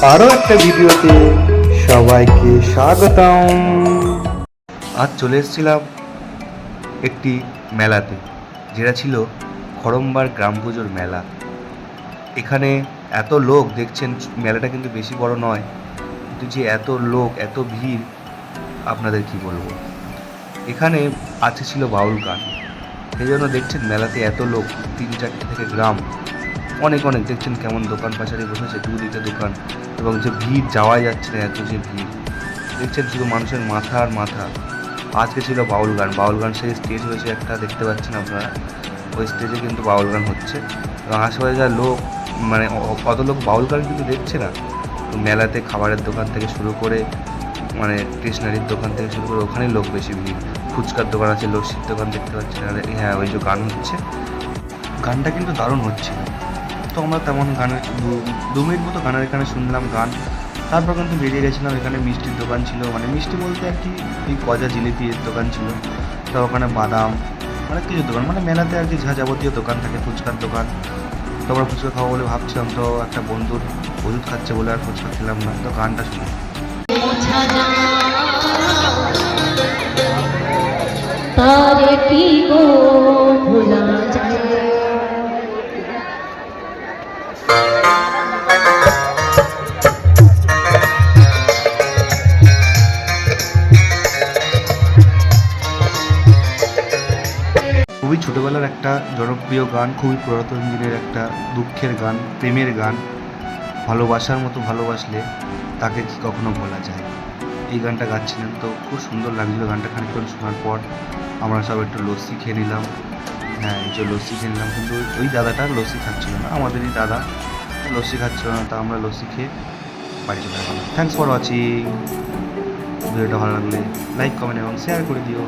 আরো একটা ভিডিওতে সবাইকে স্বাগতম। আজ চলে এসেছিলাম একটি মেলাতে, যেটা ছিল খড়ম্বার গ্রাম পুজোর মেলা। এখানে এত লোক দেখছেন, মেলাটা কিন্তু বেশি বড় নয়, কিন্তু যে এত লোক, এত ভিড়, আপনাদের কি বলবো। এখানে আছে ছিল বাউল গান, সেই জন্য দেখছেন মেলাতে এত লোক, 3-4টে থেকে গ্রাম, অনেক অনেক দেখছেন কেমন দোকান পাশারি বসেছে, দুদিকে দোকান, এবং যে ভিড় যাওয়াই যাচ্ছে না, এত যে ভিড় দেখছেন, শুধু মানুষের মাথা আর মাথা। আজকে ছিল বাউল গান সেই স্টেজ হয়েছে একটা, দেখতে পাচ্ছেন আপনারা, ওই স্টেজে কিন্তু বাউল গান হচ্ছে, এবং আশেপাশে যা লোক, মানে কত লোক বাউল গান কিন্তু দেখছে না। তো মেলাতে খাবারের দোকান থেকে শুরু করে, মানে স্টেশনারির দোকান থেকে শুরু করে, ওখানেই লোক বেশি ভিড়। ফুচকার দোকান আছে, লস্যির দোকান দেখতে পাচ্ছেন, আর হ্যাঁ, ওই যে গান হচ্ছে, গানটা কিন্তু দারুণ হচ্ছিল। তো আমরা তেমন গানের 2 মিনিট মতো গানের এখানে শুনলাম গান, তারপর কিন্তু বেরিয়ে গেছিলাম। এখানে মিষ্টির দোকান ছিল, মানে মিষ্টি বলতে আর কি এই গজা জিলিপির দোকান ছিল, তো ওখানে বাদাম, অনেক কিছু দোকান, মানে মেলাতে আর কি যা যাবতীয় দোকান থাকে, ফুচকার দোকান। তো আমরা ফুচকা খাবো বলে ভাবছিলাম, তো একটা বন্ধুর ওষুধ খাচ্ছে বলে আর ফুচকা খেলাম না, তো গানটা শুনি। তারে কি গো ভোলা যায়। খুবই ছোটোবেলার একটা জনপ্রিয় গান, খুবই পুরাতন দিনের একটা দুঃখের গান, প্রেমের গান। ভালোবাসার মতো ভালোবাসলে তাকে কি কখনো ভোলা যায়, এই গানটা গাচ্ছিলেন, তো খুব সুন্দর লাগছিলো গানটা। খানিকক্ষণ শোনার পর আমরা সব একটু লস্যি খেয়ে নিলাম। হ্যাঁ, এই যে লস্যি খেয়ে নিলাম, কিন্তু ওই দাদাটা লস্যি খাচ্ছিল না, আমাদেরই দাদা লস্যি খাচ্ছিল না, তা আমরা লস্যি খেয়ে বাড়ি চলে গেলাম। Thanks for watching. ভিডিওটা ভালো লাগলে লাইক, কমেন্ট এবং শেয়ার করে দিও।